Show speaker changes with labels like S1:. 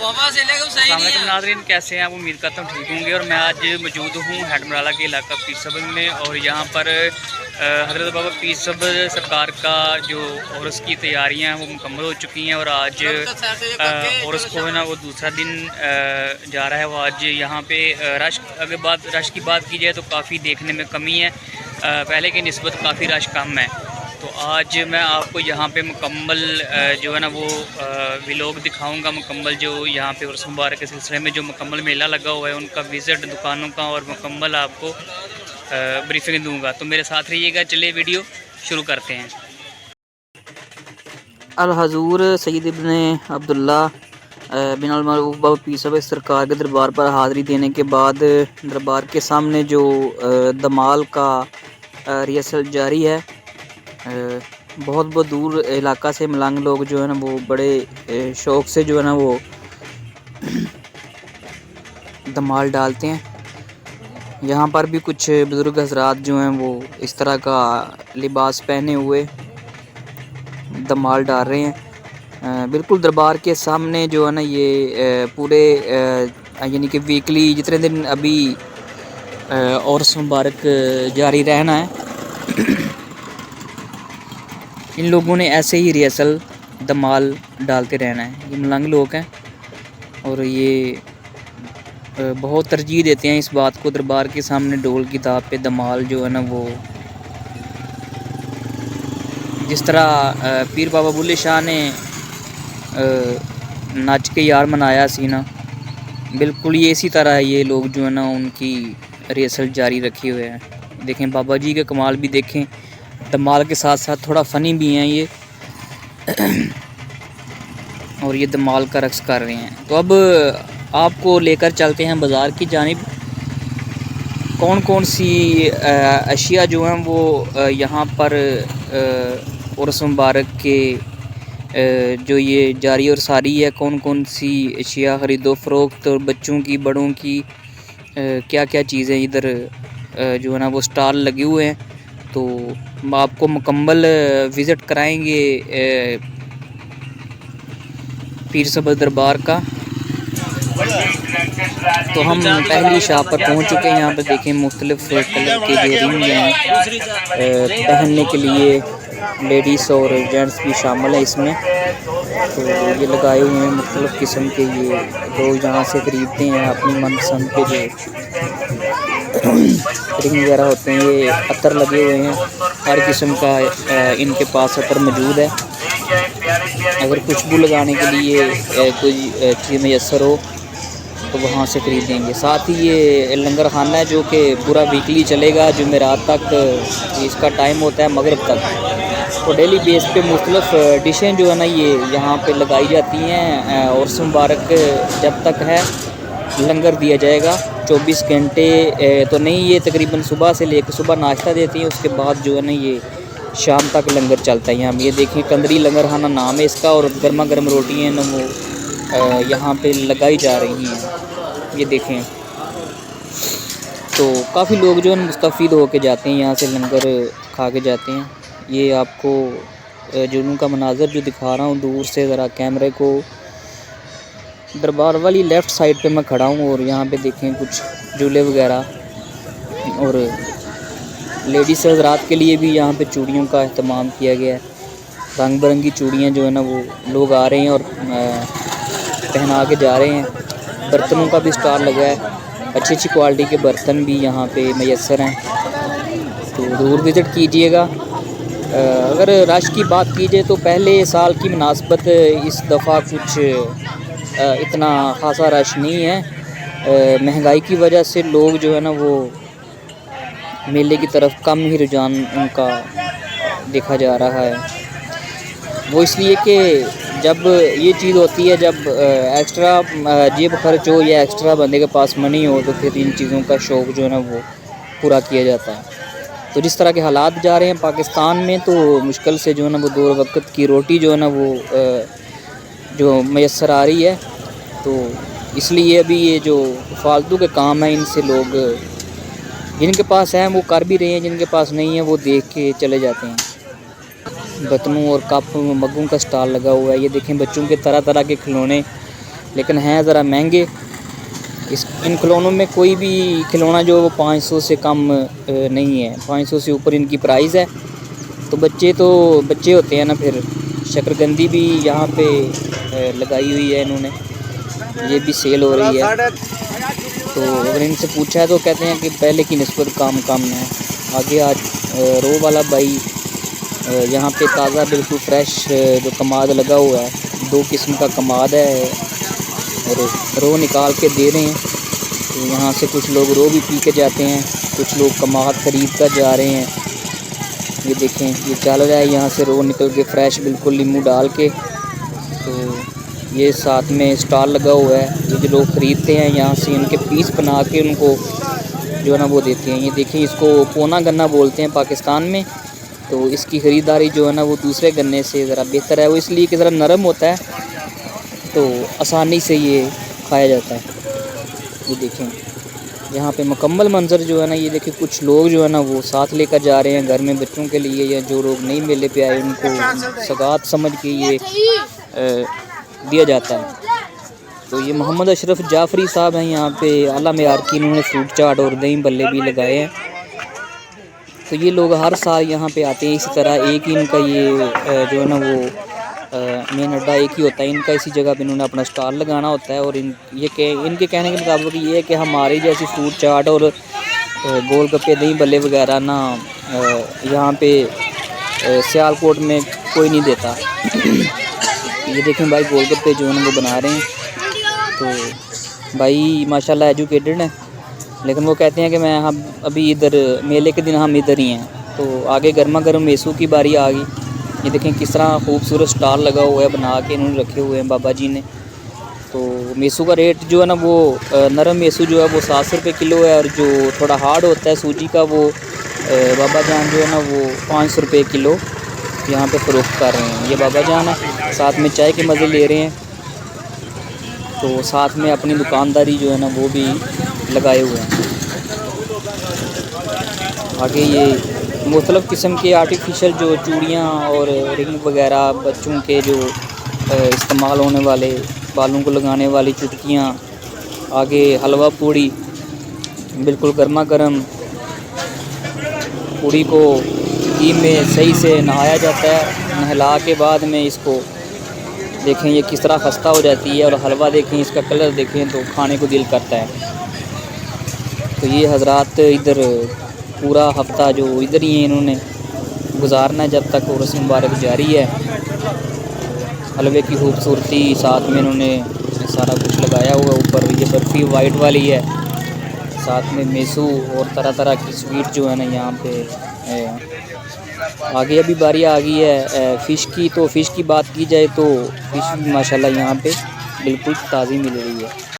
S1: नाज़रीन, कैसे हैं आप? उम्मीद करता हूँ ठीक होंगे। और मैं आज मौजूद हूँ हेडमराला के इलाका पीर सब्ज़ में, और यहाँ पर हज़रत बाबा पीर सब्ज़ सरकार का जो उर्स की तैयारियाँ हैं वो मुकम्मल हो चुकी हैं। और आज उर्स को है ना वो दूसरा दिन जा रहा है। वो आज यहाँ पे रश की बात की जाए तो काफ़ी देखने में कमी है, पहले की निस्बत काफ़ी रश कम है। तो आज मैं आपको यहाँ पे मुकम्मल जो है ना वो व्लॉग दिखाऊंगा, मुकम्मल जो यहाँ पे उर्स मुबारक के सिलसिले में जो मुकम्मल मेला लगा हुआ है उनका विज़िट दुकानों का, और मुकम्मल आपको ब्रीफिंग दूंगा। तो मेरे साथ रहिएगा। चलिए वीडियो शुरू करते हैं।
S2: अल हजूर सैयद इब्न अब्दुल्ला बिन अल मरूफ बाबा पीर सब्ज़ सरकार के दरबार पर हाज़िरी देने के बाद दरबार के सामने जो दमाल का रिहर्सल जारी है। बहुत बहुत दूर इलाका से मलंग लोग जो है ना वो बड़े शौक़ से जो है ना वो दमाल डालते हैं। यहाँ पर भी कुछ बुज़ुर्ग हज़रात जो हैं वो इस तरह का लिबास पहने हुए दमाल डाल रहे हैं। बिल्कुल दरबार के सामने जो है ना ये पूरे यानी कि वीकली जितने दिन अभी उर्स मुबारक जारी रहना है इन लोगों ने ऐसे ही रिहर्सल दमाल डालते रहना है। ये मलंग लोग हैं और ये बहुत तरजीह देते हैं इस बात को, दरबार के सामने ढोल की ताप पे दमाल जो है ना वो, जिस तरह पीर बाबा बुल्ले शाह ने नच के यार मनाया सी ना, बिल्कुल ये इसी तरह ये लोग जो है ना उनकी रिहर्सल जारी रखे हुए हैं। देखें बाबा जी के कमाल भी देखें, दमाल के साथ साथ थोड़ा फ़नी भी हैं ये और ये दमाल का रक्स कर रहे हैं। तो अब आपको लेकर चलते हैं बाज़ार की जानिब। कौन कौन सी अशिया जो हैं वो यहाँ पर उर्स मुबारक के जो ये जारी और सारी है, कौन कौन सी अशिया ख़रीदो फ़रोख्त, और बच्चों की बड़ों की क्या क्या चीज़ें इधर जो है ना वो स्टॉल लगे हुए हैं। तो आपको मुकम्मल विज़िट कराएंगे पीर सब्ज़ दरबार का। तो हम पहली शॉप पर पहुंच चुके हैं। यहाँ पर देखें मुख्तलिफ़ कलर के जो रिंग हैं पहनने के लिए, लेडीज़ और जेंट्स भी शामिल है इसमें। तो ये लगाए हुए हैं मुख्तलिफ़ किस्म के, ये लोग यहाँ से ख़रीदते हैं अपनी मनपसंद के जो रिंग वगैरह होते हैं। ये अतर लगे हुए हैं, हर किस्म का इनके पास अतर मौजूद है। अगर खुशबू लगाने के लिए कोई चीज़ मैसर हो तो वहाँ से ख़रीदेंगे। साथ ही ये लंगर खाना है जो कि पूरा वीकली चलेगा, जुमेरात तक इसका टाइम होता है, मगरिब तक। तो डेली बेस पे मुख्तलिफ़ डिशें जो है ना ये यहाँ पे लगाई जाती हैं। उर्स मुबारक जब तक है लंगर दिया जाएगा 24 घंटे तो नहीं, ये तकरीबन सुबह से लेकर सुबह नाश्ता देती हैं, उसके बाद जो है ना ये शाम तक लंगर चलता है। यहाँ ये देखें कंदरी लंगर खाना नाम है इसका, और गर्मा गर्म रोटियाँ ना वो यहाँ पे लगाई जा रही हैं। ये देखें तो काफ़ी लोग जो है मुस्तफ़ीद होके जाते हैं, यहाँ से लंगर खा के जाते हैं। ये आपको जुनून का मनाज़र जो दिखा रहा हूँ दूर से, ज़रा कैमरे को दरबार वाली लेफ़्ट साइड पे मैं खड़ा हूँ, और यहाँ पे देखें कुछ झूले वगैरह, और लेडीज़ हज़रात के लिए भी यहाँ पे चूड़ियों का अहतमाम किया गया है। रंग बिरंगी चूड़ियाँ जो है ना वो लोग आ रहे हैं और पहना के जा रहे हैं। बर्तनों का भी स्टॉल लगा है, अच्छी अच्छी क्वालिटी के बर्तन भी यहाँ पे मैसर हैं। तो ज़रूर विज़िट कीजिएगा। अगर रश की बात की जाए तो पहले साल की मुनासबत इस दफ़ा कुछ इतना ख़ासा रश नहीं है। महंगाई की वजह से लोग जो है ना वो मेले की तरफ कम ही रुझान उनका देखा जा रहा है। वो इसलिए कि जब ये चीज़ होती है, जब एक्स्ट्रा जेब खर्च हो या एक्स्ट्रा बंदे के पास मनी हो तो फिर इन चीज़ों का शौक़ जो है ना वो पूरा किया जाता है। तो जिस तरह के हालात जा रहे हैं पाकिस्तान में, तो मुश्किल से जो है ना वो 2 वक्त की रोटी जो है ना वो जो मैसर आ रही है। तो इसलिए अभी ये जो फालतू के काम हैं इनसे लोग जिनके पास हैं वो कर भी रहे हैं, जिनके पास नहीं है वो देख के चले जाते हैं। बर्तनों और कप मग्गों का स्टॉल लगा हुआ है। ये देखें बच्चों के तरह तरह के खिलौने लेकिन हैं ज़रा महंगे। इन खिलौनों में कोई भी खिलौना जो वो 500 से कम नहीं है, 500 से ऊपर इनकी प्राइस है। तो बच्चे होते हैं ना, फिर शकरकंदी भी यहाँ पे लगाई हुई है इन्होंने, ये भी सेल हो रही है। तो अगर इनसे पूछा है तो कहते हैं कि पहले की निस्बत कम है। आगे आज रो वाला भाई यहाँ पे ताज़ा बिल्कुल फ्रेश जो कमाद लगा हुआ है, 2 किस्म का कमाद है और रो निकाल के दे रहे हैं। तो यहाँ से कुछ लोग रो भी पी के जाते हैं, कुछ लोग कमाद ख़रीद कर जा रहे हैं। ये देखें, ये चल रहा है यहाँ से रो निकल के फ्रेश बिल्कुल नींबू डाल के। तो ये साथ में स्टॉल लगा हुआ है, ये जो लोग ख़रीदते हैं यहाँ से इनके पीस बना के उनको जो है ना वो देते हैं। ये देखें, इसको पोना गन्ना बोलते हैं पाकिस्तान में। तो इसकी ख़रीदारी जो है ना वो दूसरे गन्ने से ज़रा बेहतर है, वो इसलिए कि ज़रा नरम होता है तो आसानी से ये खाया जाता है। ये देखें यहाँ पे मुकम्मल मंज़र जो है ना, ये देखिए कुछ लोग जो है ना वो साथ लेकर जा रहे हैं घर में बच्चों के लिए, या जो लोग नहीं मेले पे आए उनको सगात समझ के ये दिया जाता है। तो ये मोहम्मद अशरफ जाफरी साहब हैं यहाँ पे, आला मेयार की इन्होंने फ्रूट चाट और दही बल्ले भी लगाए हैं। तो ये लोग हर साल यहाँ पे आते हैं। इसी तरह एक ही इनका ये जो है ना वो मेन अड्डा एक ही होता है इनका, इसी जगह पे इन्होंने अपना स्टॉल लगाना होता है। और इनके कहने के मुताबिक ये है कि हमारी जैसी फ्रूट चाट और गोलगप्पे दही बल्ले वगैरह ना यहाँ पे सियालकोट में कोई नहीं देता। ये देखें भाई, गोलगप्पे जो है ना वो बना रहे हैं। तो भाई माशाल्लाह एजुकेटेड हैं, लेकिन वो कहते हैं कि मैं हम अभी इधर मेले के दिन हम इधर ही हैं। तो आगे गर्मा गर्म मेसू की बारी आ गई। ये देखें किस तरह खूबसूरत स्टॉल लगा हुआ है, बना के इन्होंने रखे हुए हैं बाबा जी ने। तो मेसू का रेट जो है ना वो नरम मेसू जो है वो 700 रुपये किलो है, और जो थोड़ा हार्ड होता है सूजी का वो बाबा जान जो है ना वो 500 रुपये किलो यहाँ पे फ़रोख्त कर रहे हैं। ये बाबा जान है, साथ में चाय के मज़े ले रहे हैं। तो साथ में अपनी दुकानदारी जो है ना वो भी लगाए हुए हैं। आगे ये मुख्तलिफ़ किस्म के आर्टिफिशियल जो चूड़ियाँ और रिंग वगैरह, बच्चों के जो इस्तेमाल होने वाले बालों को लगाने वाली चुटकियाँ, आगे हलवा पूड़ी बिल्कुल गर्मा गर्म। पूड़ी को घी में सही से नहाया जाता है, नहला के बाद में इसको देखें ये किस तरह खस्ता हो जाती है। और हलवा देखें, इसका कलर देखें तो खाने को दिल करता है। तो ये हजरात इधर पूरा हफ्ता जो इधर ही हैं इन्होंने गुजारना है जब तक उर्स मुबारक जारी है। हलवे की खूबसूरती साथ में इन्होंने सारा कुछ लगाया हुआ है। ऊपर ये बर्फ़ी वाइट वाली है, साथ में मेसू और तरह तरह की स्वीट जो है ना यहाँ पे है। आगे अभी बारी आ गई है फ़िश की। तो फ़िश की बात की जाए तो फ़िश भी माशाल्लाह यहाँ पे बिल्कुल ताज़ी मिल रही है।